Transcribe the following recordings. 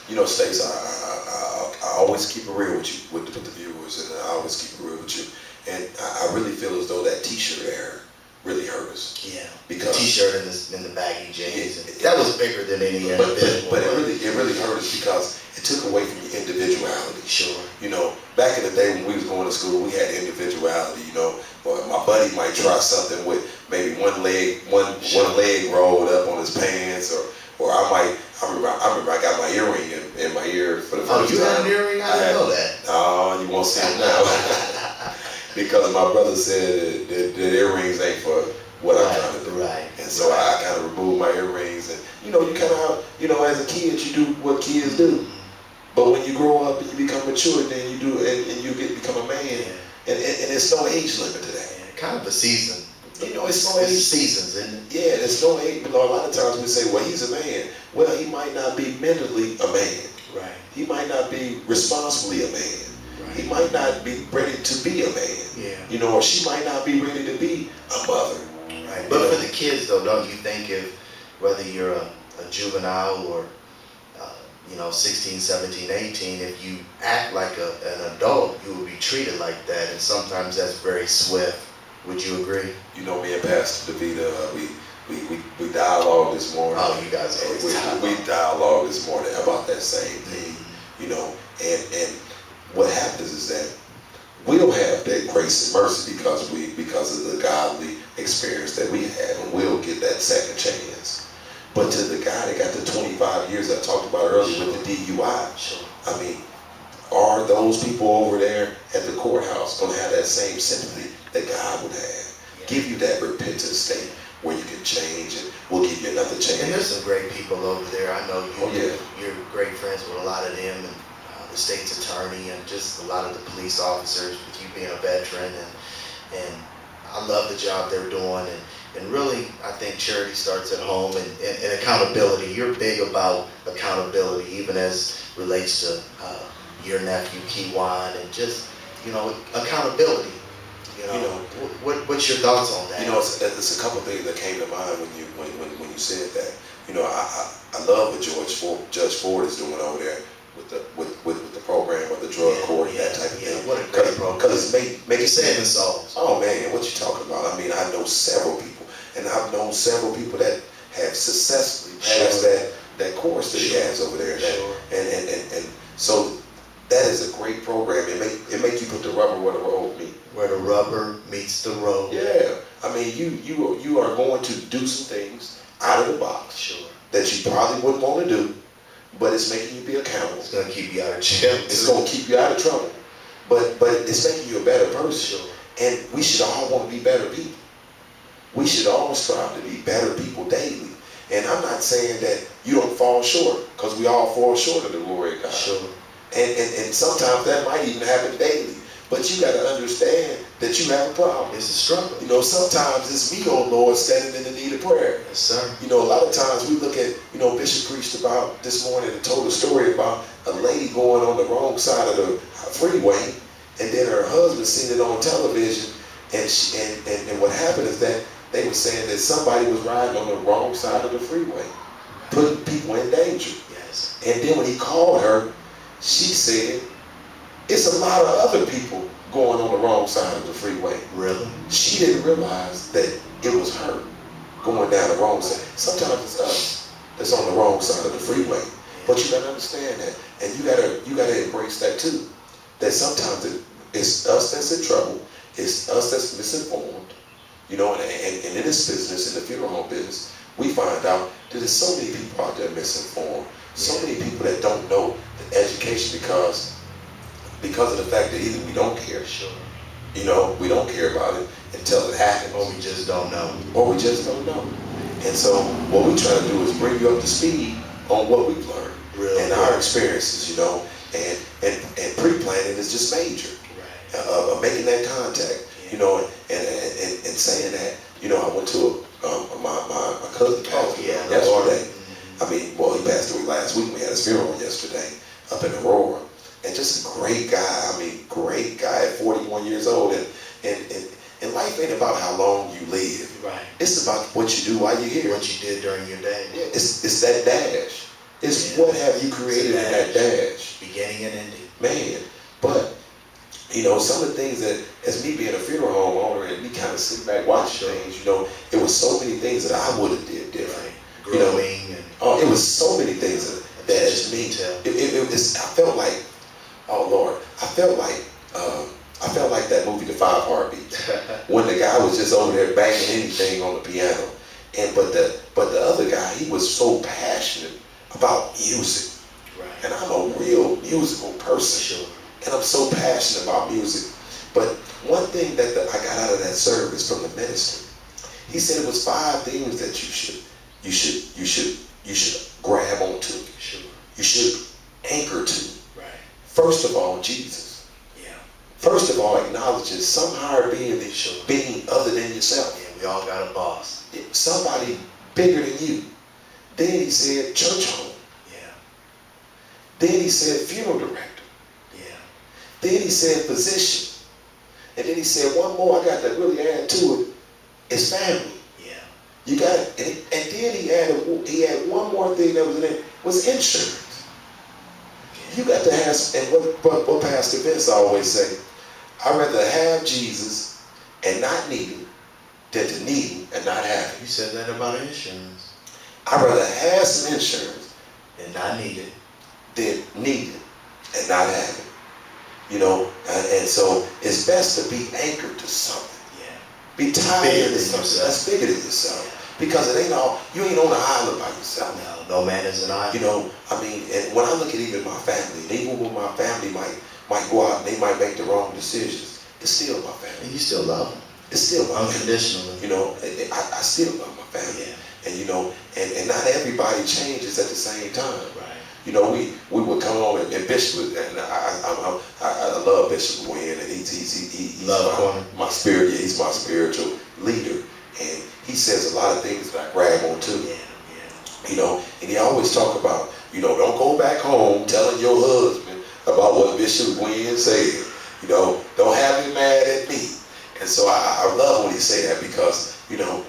Stace, I always keep it real with you, with the viewers, and I always keep it real with you. And I really feel as though that T-shirt era really hurt us. Yeah, because the T-shirt and the baggy jeans. That was bigger than any individual. But it really hurt us because it took away from your individuality. Sure. Back in the day when we was going to school, we had individuality. But my buddy might try something with maybe one leg rolled up on his pants, or I remember I got my earring in my ear for the first time. Oh, you had an earring? I didn't know that. Oh, you won't see it now. Because my brother said that the earrings ain't for what I'm trying to do. Right. And so I kind of removed my earrings, and you kind of, as a kid, you do what kids do. But when you grow up and you become mature, then you do, and you become a man. Yeah. And there's no age limit to that. Yeah, kind of a season. It's no age. Seasons, isn't it? Yeah, there's no age. But a lot of times we say, well, he's a man. Well, he might not be mentally a man. Right. He might not be responsibly a man. He might not be ready to be a man. Yeah. Or she might not be ready to be a mother. Right. But for the kids, though, don't you think whether you're a juvenile or 16, 17, 18, if you act like an adult, you will be treated like that, and sometimes that's very swift. Would you agree? Me and Pastor DeVita, we dialogue this morning. Oh, you guys always we dialogue this morning about that same thing. And what happens is that we'll have that grace and mercy because of the godly experience that we have, and we'll get that second chance. But to the guy that got the 25 years I talked about earlier with the DUI, I mean, are those people over there at the courthouse going to have that same sympathy that God would have? Yeah. Give you that repentant state where you can change, and we'll give you another chance. And there's some great people over there. I know you're great friends with a lot of them, and the state's attorney, and just a lot of the police officers, with you being a veteran, and I love the job they're doing, and really, I think charity starts at home, and accountability. You're big about accountability, even as relates to your nephew, Kewan, and just, accountability. What's your thoughts on that? It's a couple things that came to mind when you said that. I love what Judge Ford is doing over there with the program of the drug court and that type of thing. What a great program. Because it's making saving souls. Oh man, what you talking about? I mean, I know several people, and I've known several people that have successfully passed that course that he has over there. And so that is a great program. It make you put the rubber where the road meets. Where the rubber meets the road. Yeah. I mean, you are going to do some things out of the box that you probably wouldn't want to do, but it's making you be accountable. It's going to keep you out of jail. It's going to keep you out of trouble. But it's making you a better person. And we should all want to be better people. We should all strive to be better people daily. And I'm not saying that you don't fall short, because we all fall short of the glory of God. And sometimes that might even happen daily. But you got to understand that you have a problem. It's a struggle. Sometimes it's me, oh Lord, standing in the need of prayer. Yes, sir. A lot of times we look at, Bishop preached about this morning and told a story about a lady going on the wrong side of the freeway, and then her husband seen it on television, and what happened is that they were saying that somebody was riding on the wrong side of the freeway, putting people in danger. Yes. And then when he called her, she said, it's a lot of other people going on the wrong side of the freeway. Really? She didn't realize that it was her going down the wrong side. Sometimes it's us that's on the wrong side of the freeway. But you gotta understand that, and you gotta embrace that too. That sometimes it's us that's in trouble, it's us that's misinformed. And in this business, in the funeral home business, we find out that there's so many people out there misinformed. So many people that don't know the education because of the fact that either we don't care, we don't care about it until it happens. Or we just don't know. And so what we try to do is bring you up to speed on what we've learned and our experiences, and pre-planning is just major. Of making that contact, and saying that, I went to my cousin passed away yesterday. I mean, he passed away last week. We had his funeral yesterday up in Aurora. And just a great guy. I mean, great guy at 41 years old. And life ain't about how long you live. Right. It's about what you do while you're here. What you did during your day. Yeah, it's that dash. It's what have you created in that dash. Beginning and ending. Man, but, you know, some of the things that, as me being a funeral home owner and me kind of sitting back watching things, you know, it was so many things that I would have did different. Right. You know, Growing and it was so many things that as me, I felt like, oh Lord, I felt like that movie, The Five Heartbeats, when the guy was just over there banging anything on the piano, but the other guy, he was so passionate about music, right. and I'm a real musical person, Sure. and I'm so passionate about music. But one thing that I got out of that service from the minister, he said it was 5 things that you should grab onto. Sure. You should anchor to. Right. First of all, Jesus. Yeah. First of all, acknowledging some higher being other than yourself. Yeah, we all got a boss. Somebody bigger than you. Then he said church home. Yeah. Then he said funeral director. Yeah. Then he said physician. And then he said one more I got to really add to it is family. Yeah. You got it. And then he had one more thing that was in it was insurance. You got to have, and what Pastor Vince always say, I'd rather have Jesus and not need him than to need him and not have him. You said that about insurance. I'd rather have some insurance and not need it than need it and not have it. You know, and so it's best to be anchored to something. Yeah. Be tied to something that's bigger than yourself. Yeah. Because it ain't all, you ain't on an island by yourself. No man is an island. You know, I mean, and when I look at even my family, and even when my family might go out and they might make the wrong decisions, it's still my family. And you still love them. It's still my unconditionally. Family. You know, I still love my family. Yeah. And you know, and not everybody changes at the same time. Right. You know, we would come on and Bishop, and I love Bishop Wynn, and he's my spirit. Yeah, he's my spiritual leader, and he says a lot of things that I grab onto. Yeah. You know, and he always talk about, you know, don't go back home telling your husband about what Bishop Wynn said. You know, don't have him mad at me. And so I love when he say that, because, you know,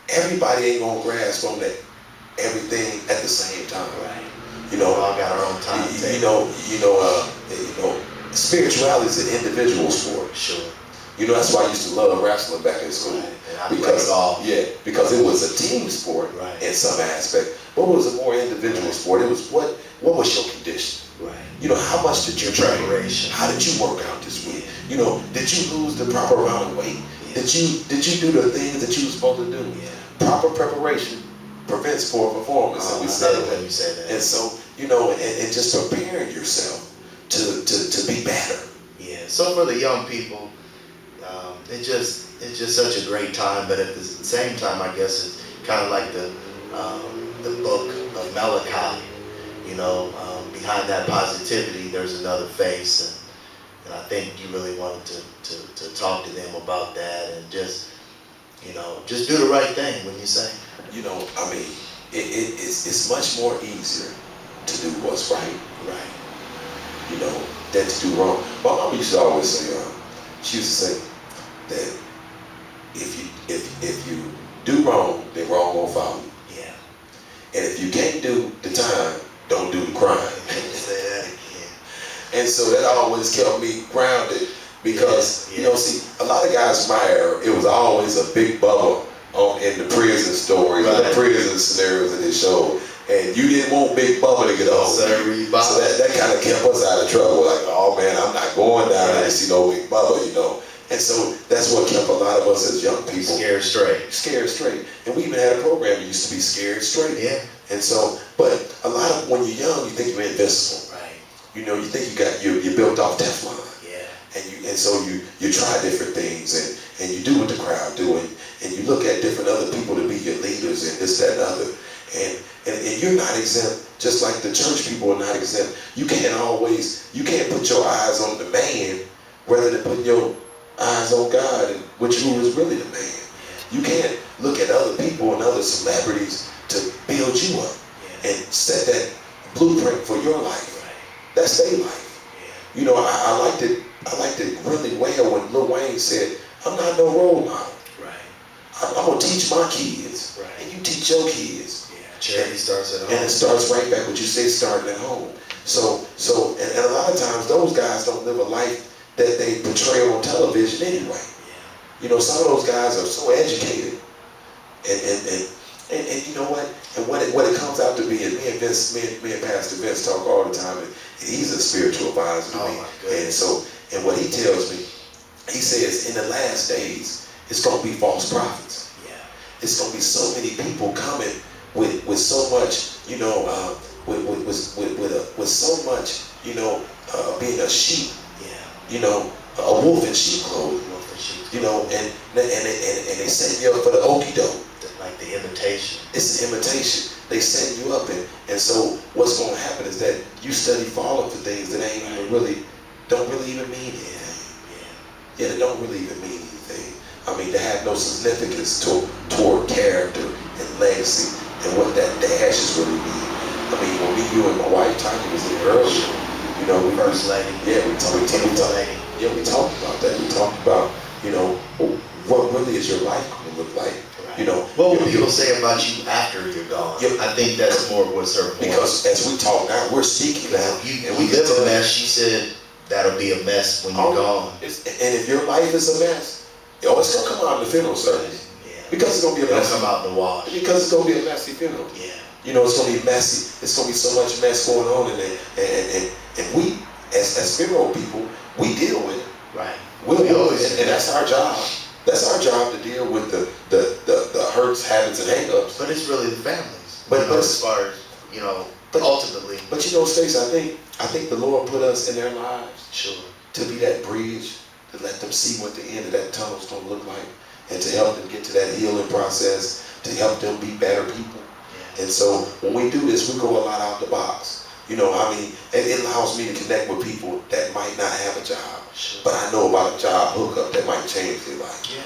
everybody ain't gonna grasp on that everything at the same time. Right. You know, we all got our own time. You know, spirituality is an individual sport. Sure. You know, that's why I used to love wrestling back in school. Right. And I played golf. Yeah, because it was a team sport in some aspect. But it was a more individual sport. It was what was your condition? Right. You know, how much did you train? Preparation. How did you work out this week? You know, did you lose the proper amount of weight? Yeah. Did you do the things that you were supposed to do? Yeah. Proper preparation prevents poor performance, and we said that. You said that. And so, you know, and just preparing yourself to be better. Yeah. So for the young people, it's just such a great time. But at the same time, I guess it's kind of like the book of Malachi. You know, behind that positivity, there's another face, and I think you really wanted to talk to them about that, and just do the right thing when you say. You know, I mean, it's much more easier to do what's right. Right. You know, than to do wrong. My mom used to always say, she used to say that if you do wrong, then wrong won't follow you. Yeah. And if you can't do the time, don't do the crime. Say that again. And so that always kept me grounded, because you know, see, a lot of guys in my era, it was always a big bubble in the prison stories, the prison scenarios that they showed. And you didn't want Big Bubba to get old. So that kind of kept us out of trouble. Like, oh man, I'm not going down there to see no Big Bubba, you know. And so that's what kept a lot of us as young people scared straight. And we even had a program that used to be Scared Straight. Yeah. And so, but a lot of, when you're young, you think you're invincible. Right. You know, you think you're built off Teflon. Yeah. And so you try different things, and you do what the crowd do, and you look at different other people to be your leaders and this, that, and other. And you're not exempt, just like the church people are not exempt. You can't put your eyes on the man rather than putting your eyes on God, and who is really the man. You can't look at other people and other celebrities to build you up and set that blueprint for your life. That's their life. You know, I liked it really well when Lil Wayne said, I'm not no role model. I'm going to teach my kids, and you teach your kids. Charity starts at home. And it starts right back what you say, starting at home. And a lot of times those guys don't live a life that they portray on television anyway. You know, some of those guys are so educated, and you know what? And what it comes out to be, and me and Pastor Vince talk all the time, and he's a spiritual advisor to me. And what he tells me, he says, in the last days, it's going to be false prophets. Yeah. It's going to be so many people coming with so much, you know, with so much, you know, being a sheep. Yeah. You know, a wolf in sheep clothing. You know, and they set you up for the okie doke. Like the imitation. It's an imitation. They set you up, and so what's going to happen is that you study falling for things that don't really even mean anything. Yeah, they don't really even mean anything. I mean, they have no significance toward character and legacy and what that dash is really mean. I mean, when you and my wife Tanya was in earlier, you know, we First lady. Yeah, we talked about that. We talked about, you know, what really is your life going to look like. You know, what will people say about you after you're gone? Yeah. I think that's more what's her point. Because as we talk now, we're speaking now, and we live a mess. She said that'll be a mess when you're gone. And if your life is a mess, it's gonna come out in the funeral service. Yeah. Because it's gonna be a mess. It'll come out in the wash. Because it's gonna be a messy funeral. Yeah. You know, it's gonna be messy. It's gonna be so much mess going on in it, and we, as funeral people, we deal with it. Right. And that's our job. That's our job to deal with the hurts, habits, and hang-ups. But it's really the families. But as far as, you know, ultimately. But you know, Stacey, I think the Lord put us in their lives. Sure. To be that bridge, to let them see what the end of that tunnel is going to look like, and to help them get to that healing process, to help them be better people. Yeah. And so when we do this, we go a lot out the box. You know, I mean, it allows me to connect with people that might not have a job, but I know about a job hookup that might change their life. Yeah.